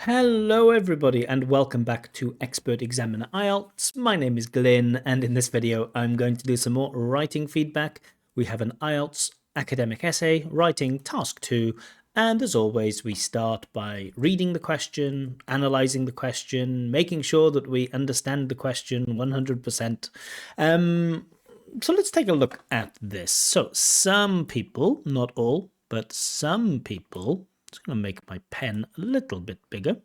Hello everybody and welcome back to Expert Examiner IELTS. My name is Glyn and in this video I'm going to do some more writing feedback. We have an IELTS academic essay, writing task 2, and as always we start by reading the question, analysing the question, making sure that we understand the question 100%. So let's take a look at this. So some people, not all, but some people, I'm going to make my pen a little bit bigger.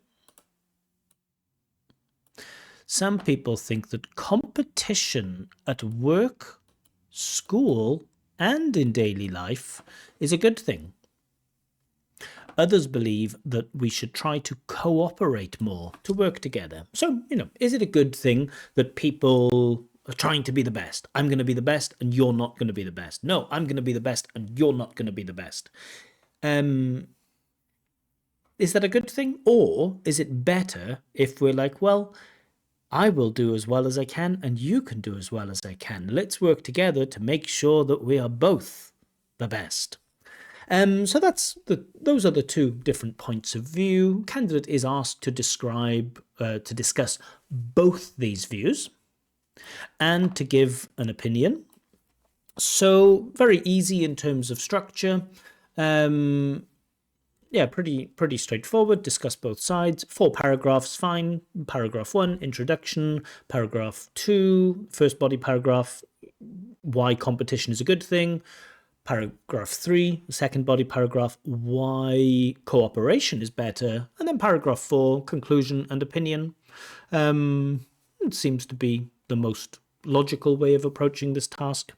Some people think that competition at work, school, and in daily life is a good thing. Others believe that we should try to cooperate more, to work together. So, is it a good thing that people are trying to be the best? I'm going to be the best and you're not going to be the best. No, I'm going to be the best and you're not going to be the best. Is that a good thing? Or is it better if we're like, well, I will do as well as I can and you can do as well as I can. Let's work together to make sure that we are both the best. So those are the two different points of view. Candidate is asked to discuss both these views and to give an opinion. So very easy in terms of structure. Yeah, pretty straightforward. Discuss both sides. 4 paragraphs, fine. Paragraph 1, introduction. Paragraph 2, first body paragraph, why competition is a good thing. Paragraph 3, second body paragraph, why cooperation is better. And then paragraph 4, conclusion and opinion. It seems to be the most logical way of approaching this task.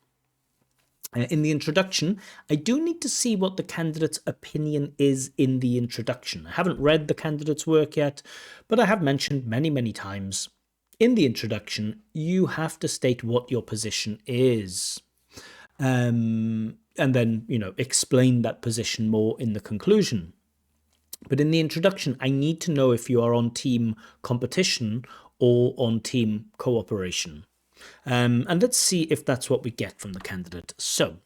In the introduction, I do need to see what the candidate's opinion is in the introduction. I haven't read the candidate's work yet, but I have mentioned many times in the introduction, you have to state what your position is. And then, explain that position more in the conclusion. But in the introduction, I need to know if you are on team competition or on team cooperation. And let's see if that's what we get from the candidate. So,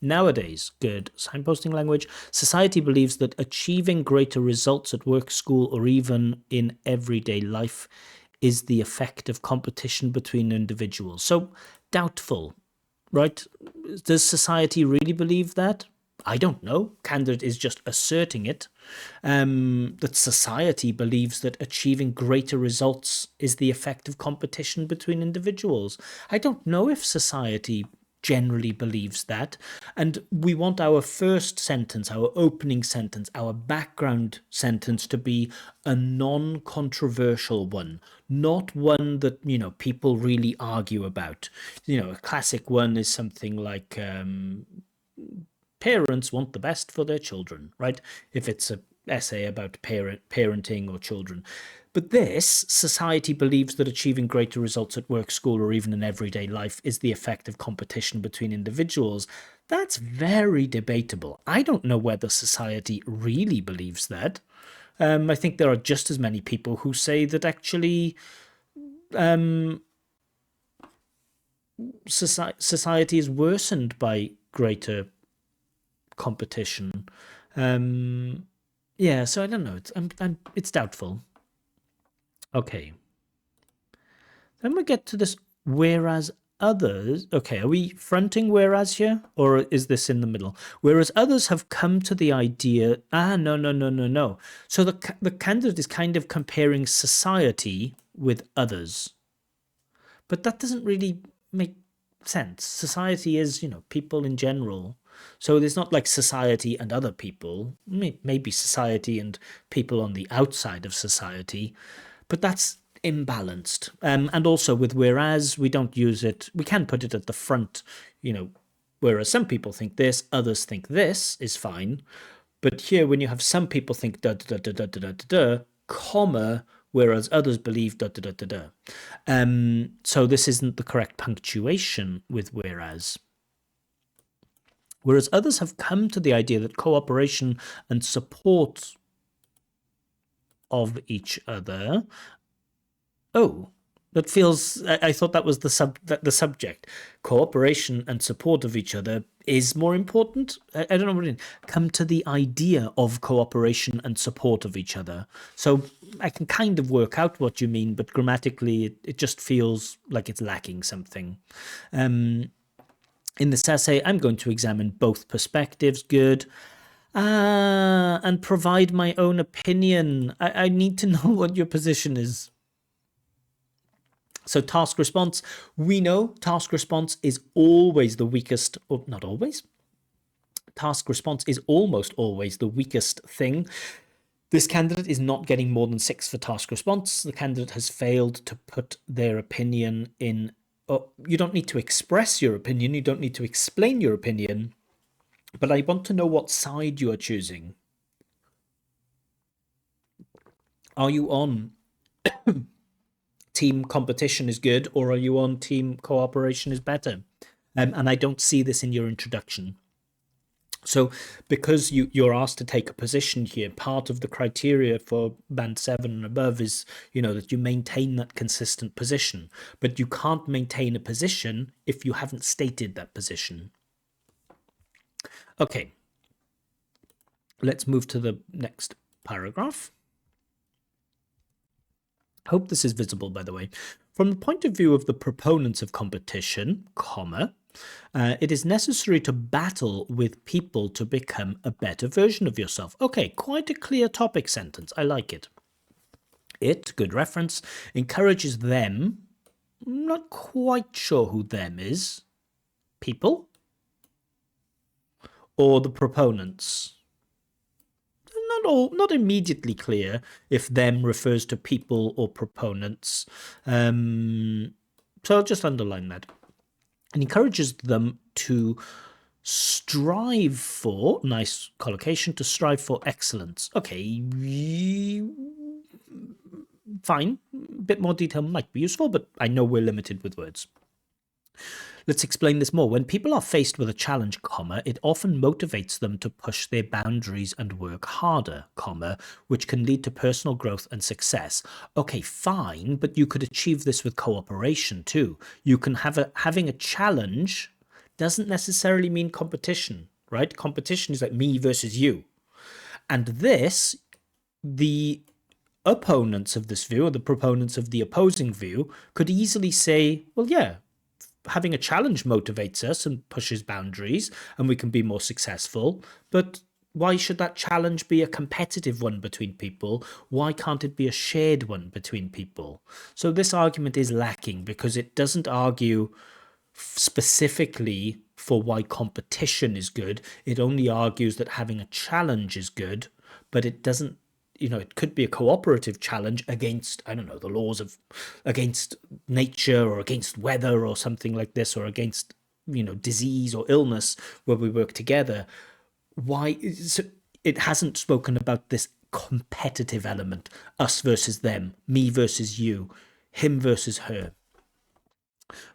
nowadays, good signposting language, society believes that achieving greater results at work, school, or even in everyday life is the effect of competition between individuals. So, doubtful, right? Does society really believe that? I don't know. Candidate is just asserting it, that society believes that achieving greater results is the effect of competition between individuals. I don't know if society generally believes that. And we want our first sentence, our opening sentence, our background sentence to be a non-controversial one, not one that, people really argue about. A classic one is something like, parents want the best for their children, right? If it's an essay about parenting or children. But this, society believes that achieving greater results at work, school, or even in everyday life is the effect of competition between individuals. That's very debatable. I don't know whether society really believes that. I think there are just as many people who say that actually society is worsened by greater competition. Yeah, so I don't know. It's doubtful. Okay. Then we get to this whereas others. Okay, are we fronting whereas here, or is this in the middle? Whereas others have come to the idea. No. So the candidate is kind of comparing society with others, but that doesn't really make sense. Society is, people in general. So it's not like society and other people, maybe society and people on the outside of society, but that's imbalanced. And also with whereas, we don't use it, we can put it at the front, whereas some people think this, others think this is fine. But here, when you have some people think da da da da da da da da, comma, whereas others believe da da da da da. So this isn't the correct punctuation with whereas. Whereas others have come to the idea that cooperation and support of each other. Oh, that feels. I thought that was the subject. Cooperation and support of each other is more important. I don't know what it is. Come to the idea of cooperation and support of each other. So I can kind of work out what you mean, but grammatically it just feels like it's lacking something. In this essay, I'm going to examine both perspectives. Good. And provide my own opinion. I need to know what your position is. So task response, we know task response is always the weakest, or not always. Task response is almost always the weakest thing. This candidate is not getting more than 6 for task response. The candidate has failed to put their opinion in. Oh, you don't need to express your opinion. You don't need to explain your opinion. But I want to know what side you are choosing. Are you on team competition is good, or are you on team cooperation is better? And I don't see this in your introduction. So because you're asked to take a position here, part of the criteria for band 7 and above is, that you maintain that consistent position. But you can't maintain a position if you haven't stated that position. Okay, let's move to the next paragraph. Hope this is visible, by the way. From the point of view of the proponents of competition, comma, it is necessary to battle with people to become a better version of yourself. Okay, quite a clear topic sentence. I like it. It, good reference, encourages them, not quite sure who them is, people, or the proponents. Not immediately clear if them refers to people or proponents. So I'll just underline that. It encourages them to strive for, nice collocation, to strive for excellence. Okay, fine. A bit more detail might be useful, but I know we're limited with words. Let's explain this more. When people are faced with a challenge, comma, it often motivates them to push their boundaries and work harder, comma, which can lead to personal growth and success. Okay, fine, but you could achieve this with cooperation too. You can having a challenge doesn't necessarily mean competition, right? Competition is like me versus you. And this, the opponents of this view, or the proponents of the opposing view, could easily say, well, yeah, having a challenge motivates us and pushes boundaries, and we can be more successful. But why should that challenge be a competitive one between people? Why can't it be a shared one between people? So this argument is lacking because it doesn't argue specifically for why competition is good. It only argues that having a challenge is good, but it doesn't, it could be a cooperative challenge against, I don't know, the laws of, against nature or against weather or something like this, or against, disease or illness where we work together. Why? So it hasn't spoken about this competitive element, us versus them, me versus you, him versus her.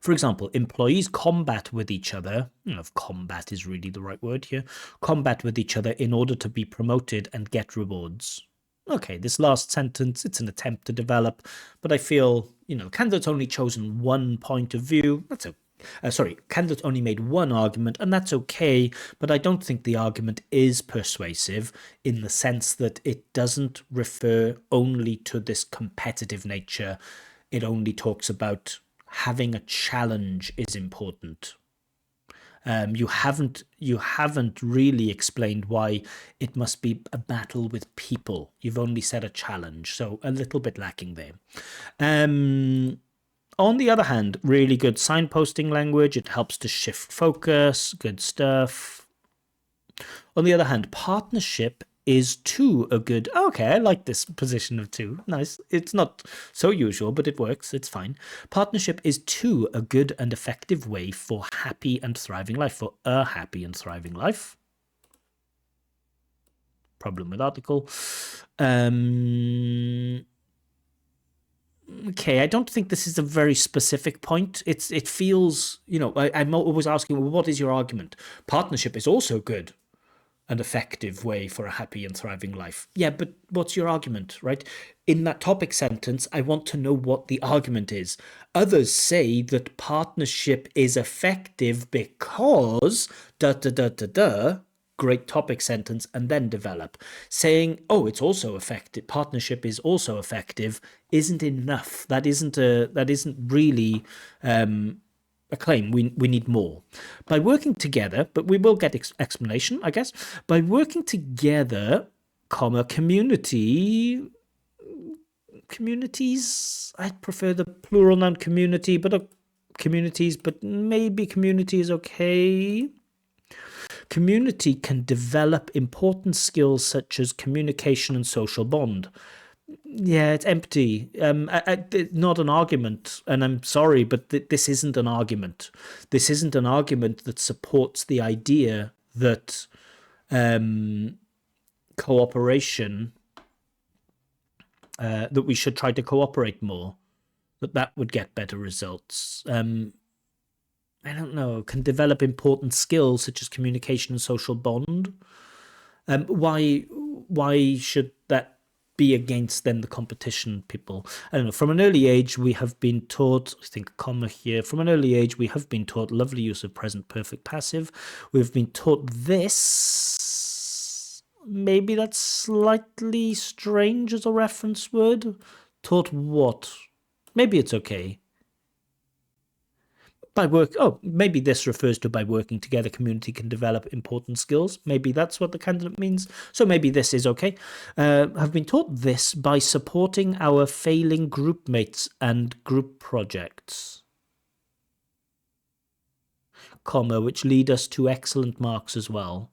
For example, employees combat with each other, if combat is really the right word here, combat with each other in order to be promoted and get rewards. Okay, this last sentence, it's an attempt to develop, but I feel, candidate's only chosen one point of view. That's candidate only made one argument, and that's okay, but I don't think the argument is persuasive in the sense that it doesn't refer only to this competitive nature. It only talks about having a challenge is important. You haven't really explained why it must be a battle with people. You've only said a challenge, so a little bit lacking there. On the other hand, really good signposting language. It helps to shift focus. Good stuff. On the other hand, partnership is too a good. Okay, I like this position of two. Nice. It's not so usual, but it works. It's fine. Partnership is too a good and effective way for happy and thriving life. For a happy and thriving life. Problem with article. Okay, I don't think this is a very specific point. It feels, I'm always asking, well, what is your argument? Partnership is also good. an effective way for a happy and thriving life. Yeah, but what's your argument, right? In that topic sentence, I want to know what the argument is. Others say that partnership is effective because da da da da da. Great topic sentence, and then develop. Saying, oh, it's also effective, partnership is also effective, isn't enough. That isn't really a claim. We need more. By working together, but we will get explanation, I guess. By working together, comma, communities, I prefer the plural noun community, but communities, but maybe community is okay. Community can develop important skills such as communication and social bond. Yeah, it's empty. Not an argument, and I'm sorry, but this isn't an argument. This isn't an argument that supports the idea that cooperation, that we should try to cooperate more, that would get better results. I don't know, can develop important skills such as communication and social bond. Why should that be against then the competition people? I don't know. From an early age, we have been taught, I think a comma here, from an early age, we have been taught lovely use of present perfect passive. We've been taught this. Maybe that's slightly strange as a reference word. Taught what? Maybe it's okay. By work, oh, maybe this refers to by working together, community can develop important skills. Maybe that's what the candidate means. So maybe this is okay. Have been taught this by supporting our failing group mates and group projects, comma, which lead us to excellent marks as well.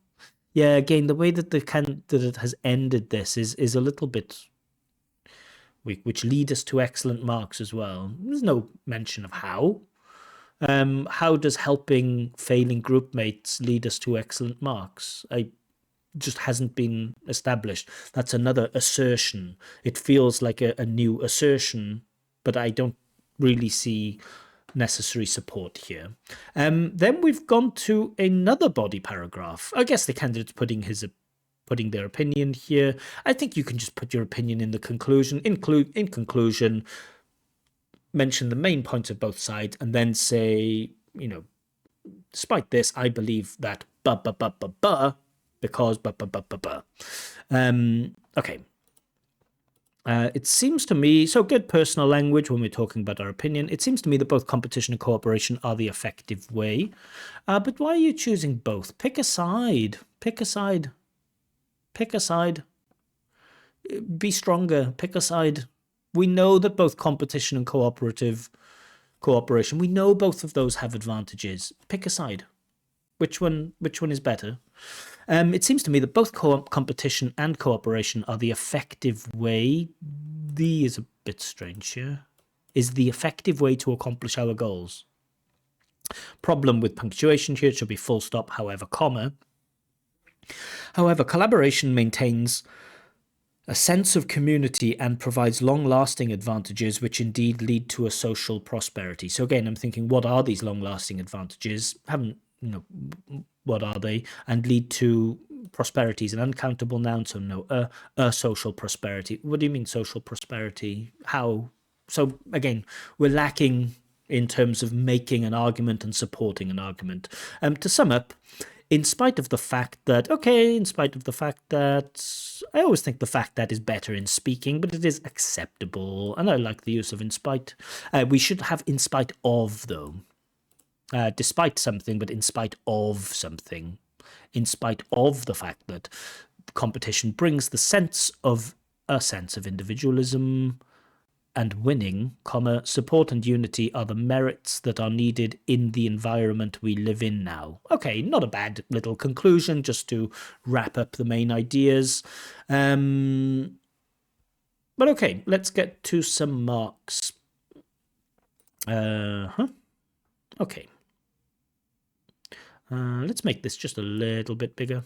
Yeah, again, the way that the candidate has ended this is a little bit weak, which lead us to excellent marks as well. There's no mention of how. How does helping failing group mates lead us to excellent marks? Just hasn't been established. That's another assertion. It feels like a new assertion, but I don't really see necessary support here. Then we've gone to another body paragraph. I guess the candidate's putting their opinion here. I think you can just put your opinion in the conclusion. In conclusion, mention the main points of both sides, and then say, despite this, I believe that because okay. It seems to me, so good personal language when we're talking about our opinion. It seems to me that both competition and cooperation are the effective way. But why are you choosing both? Pick a side. Pick a side. Pick a side. Be stronger. Pick a side. We know that both competition and cooperation, we know both of those have advantages. Pick a side. Which one is better? It seems to me that both competition and cooperation are the effective way. The is a bit strange here. Is the effective way to accomplish our goals. Problem with punctuation here, it should be full stop, however, comma. However, collaboration maintains a sense of community and provides long-lasting advantages which indeed lead to a social prosperity. So again, I'm thinking, what are these long-lasting advantages? What are they? And lead to prosperity is an uncountable noun, so no, a social prosperity. What do you mean social prosperity? How? So again, we're lacking in terms of making an argument and supporting an argument. To sum up, in spite of the fact that, I always think the fact that is better in speaking, but it is acceptable, and I like the use of in spite. We should have in spite of, though. Despite something, but in spite of something. In spite of the fact that competition brings a sense of individualism and winning, comma, support and unity are the merits that are needed in the environment we live in now. Okay, not a bad little conclusion, just to wrap up the main ideas. But okay, let's get to some marks. Okay. Let's make this just a little bit bigger.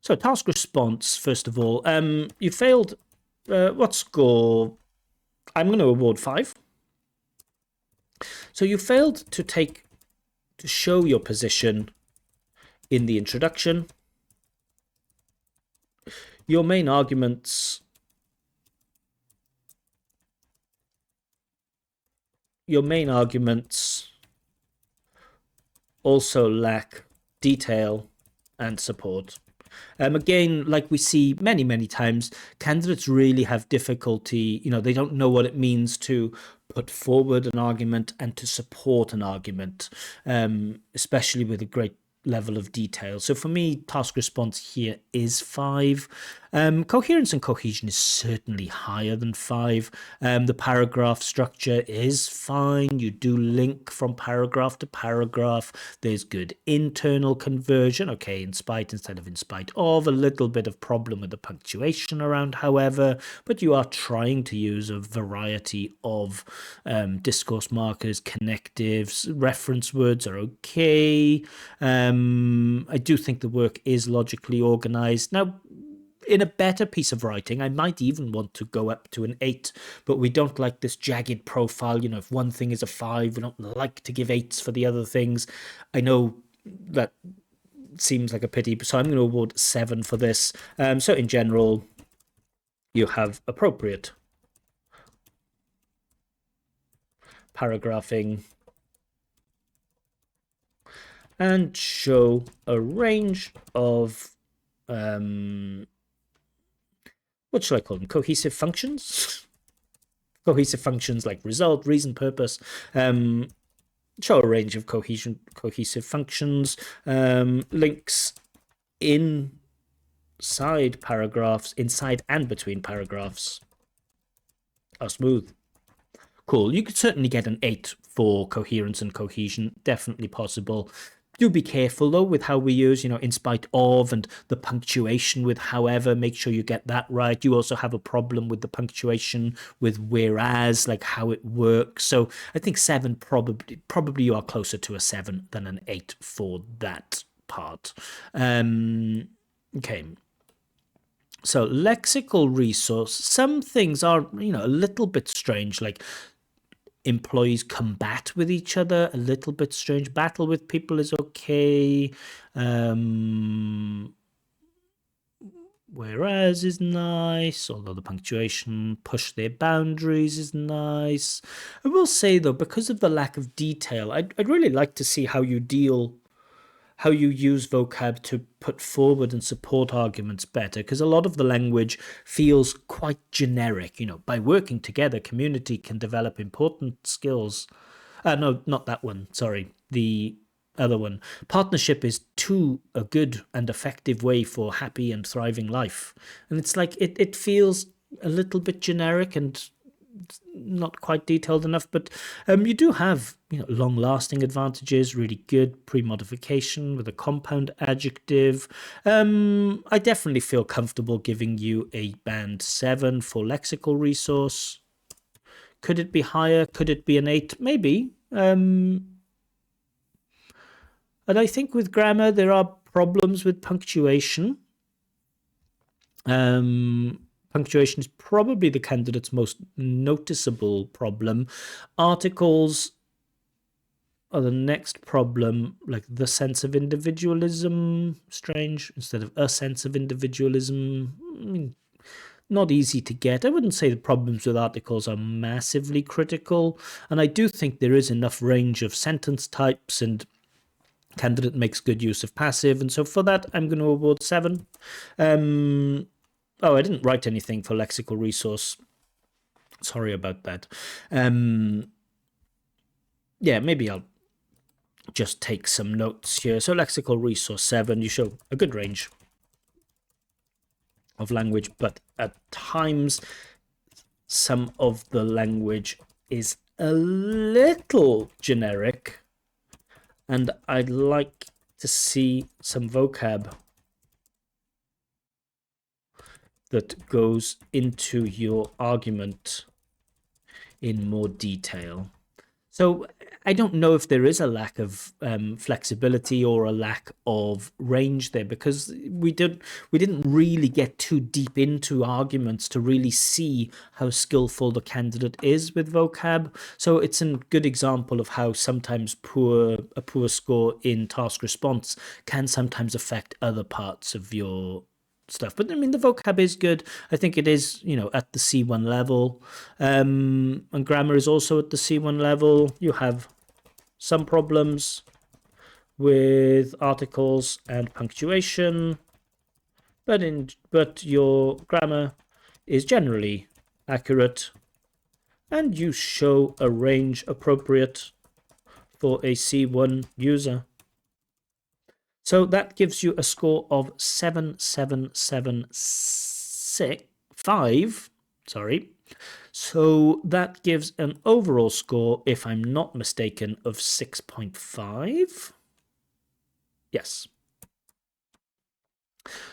So task response, first of all. You failed, what score? I'm going to award 5. So you failed to show your position in the introduction. Your main arguments also lack detail and support. Again, like we see many, many times, candidates really have difficulty. They don't know what it means to put forward an argument and to support an argument, especially with a great level of detail. So for me, task response here is 5. Coherence and cohesion is certainly higher than 5. The paragraph structure is fine. You do link from paragraph to paragraph. There's good internal conversion. Okay, in spite instead of in spite of. A little bit of problem with the punctuation around, however, but you are trying to use a variety of discourse markers, connectives, reference words are okay. I do think the work is logically organized. Now, in a better piece of writing, I might even want to go up to an 8, but we don't like this jagged profile. If one thing is a 5, we don't like to give 8s for the other things. I know that seems like a pity, so I'm going to award 7 for this. So in general, you have appropriate paragraphing and show a range of what should I call them? Cohesive functions? Cohesive functions like result, reason, purpose. Show a range of cohesive functions. Links inside paragraphs, inside and between paragraphs are smooth. Cool. You could certainly get an 8 for coherence and cohesion. Definitely possible. Do be careful, though, with how we use, in spite of and the punctuation with however. Make sure you get that right. You also have a problem with the punctuation with whereas, like how it works. So I think 7 probably you are closer to a 7 than an 8 for that part. Okay. So lexical resource. Some things are, a little bit strange, like employees combat with each other, a little bit strange. Battle with people is okay. Whereas is nice, although the punctuation, push their boundaries is nice. I will say, though, because of the lack of detail, I'd really like to see how you use vocab to put forward and support arguments better, because a lot of the language feels quite generic. By working together, community can develop important skills. No, not that one. Sorry. The other one. Partnership is a good and effective way for happy and thriving life. And it's like it feels a little bit generic and not quite detailed enough, but you do have long-lasting advantages, really good pre-modification with a compound adjective. I definitely feel comfortable giving you a band 7 for lexical resource. Could it be higher? Could it be an 8? Maybe. And I think with grammar there are problems with punctuation. Punctuation is probably the candidate's most noticeable problem. Articles are the next problem, like the sense of individualism, strange, instead of a sense of individualism. Not easy to get. I wouldn't say the problems with articles are massively critical, and I do think there is enough range of sentence types, and candidate makes good use of passive, and so for that I'm going to award 7. Oh, I didn't write anything for lexical resource. Sorry about that. Yeah, maybe I'll just take some notes here. So lexical resource 7, you show a good range of language, but at times some of the language is a little generic, and I'd like to see some vocab that goes into your argument in more detail. So I don't know if there is a lack of flexibility or a lack of range there, because we didn't really get too deep into arguments to really see how skillful the candidate is with vocab. So it's a good example of how sometimes a poor score in task response can sometimes affect other parts of your stuff. But I mean, the vocab is good. I think it is, at the C1 level. And grammar is also at the C1 level. You have some problems with articles and punctuation, but your grammar is generally accurate, and you show a range appropriate for a C1 user. So that gives you a score of 7775. Sorry. So that gives an overall score, if I'm not mistaken, of 6.5. Yes.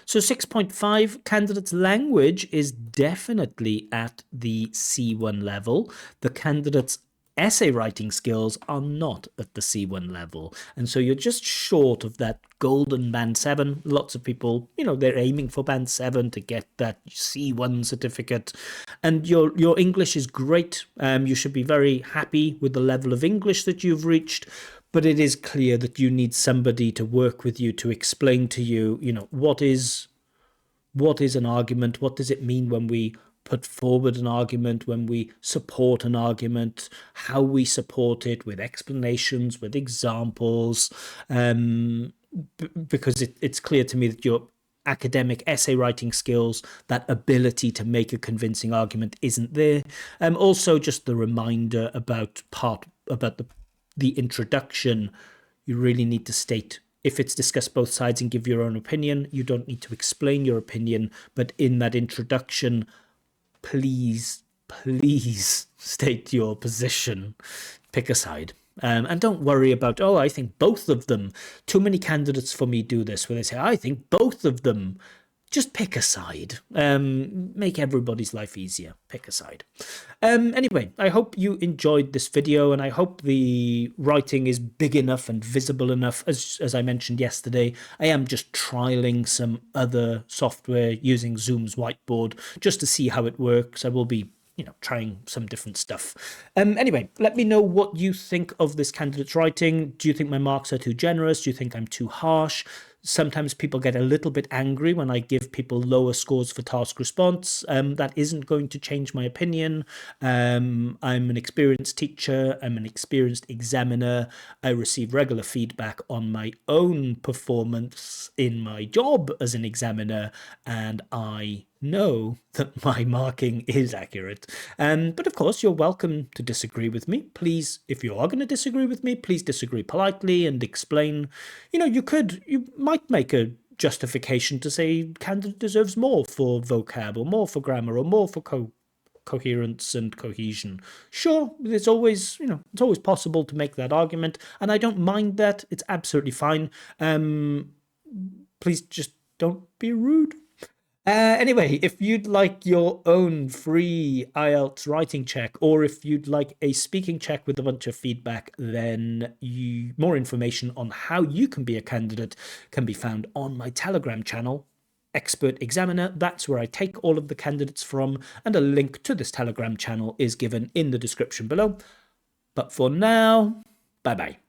So 6.5, candidate's language is definitely at the C1 level. The candidate's essay writing skills are not at the C1 level. And so you're just short of that golden band 7. Lots of people, they're aiming for band 7 to get that C1 certificate. And your English is great. You should be very happy with the level of English that you've reached. But it is clear that you need somebody to work with you to explain to you, what is an argument? What does it mean when we put forward an argument, when we support an argument, how we support it with explanations, with examples, because it's clear to me that your academic essay writing skills, that ability to make a convincing argument isn't there. Also, just the reminder about the introduction, you really need to state, if it's discuss both sides and give your own opinion, you don't need to explain your opinion, but in that introduction, please state your position. Pick a side. And don't worry about, I think both of them. Too many candidates for me do this, where they say, I think both of them. Just pick a side. Make everybody's life easier. Pick a side. Anyway, I hope you enjoyed this video, and I hope the writing is big enough and visible enough. As I mentioned yesterday, I am just trialing some other software using Zoom's whiteboard just to see how it works. I will be trying some different stuff. Anyway, let me know what you think of this candidate's writing. Do you think my marks are too generous? Do you think I'm too harsh? Sometimes people get a little bit angry when I give people lower scores for task response. That isn't going to change my opinion. I'm an experienced teacher. I'm an experienced examiner. I receive regular feedback on my own performance in my job as an examiner, and I know that my marking is accurate. But of course, you're welcome to disagree with me. Please, if you are going to disagree with me, please disagree politely and explain. You might make a justification to say candidate deserves more for vocab, or more for grammar, or more for coherence and cohesion. Sure, it's always possible to make that argument, and I don't mind that. It's absolutely fine. Please just don't be rude. Anyway, if you'd like your own free IELTS writing check, or if you'd like a speaking check with a bunch of feedback, then more information on how you can be a candidate can be found on my Telegram channel, Expert Examiner. That's where I take all of the candidates from, and a link to this Telegram channel is given in the description below. But for now, bye-bye.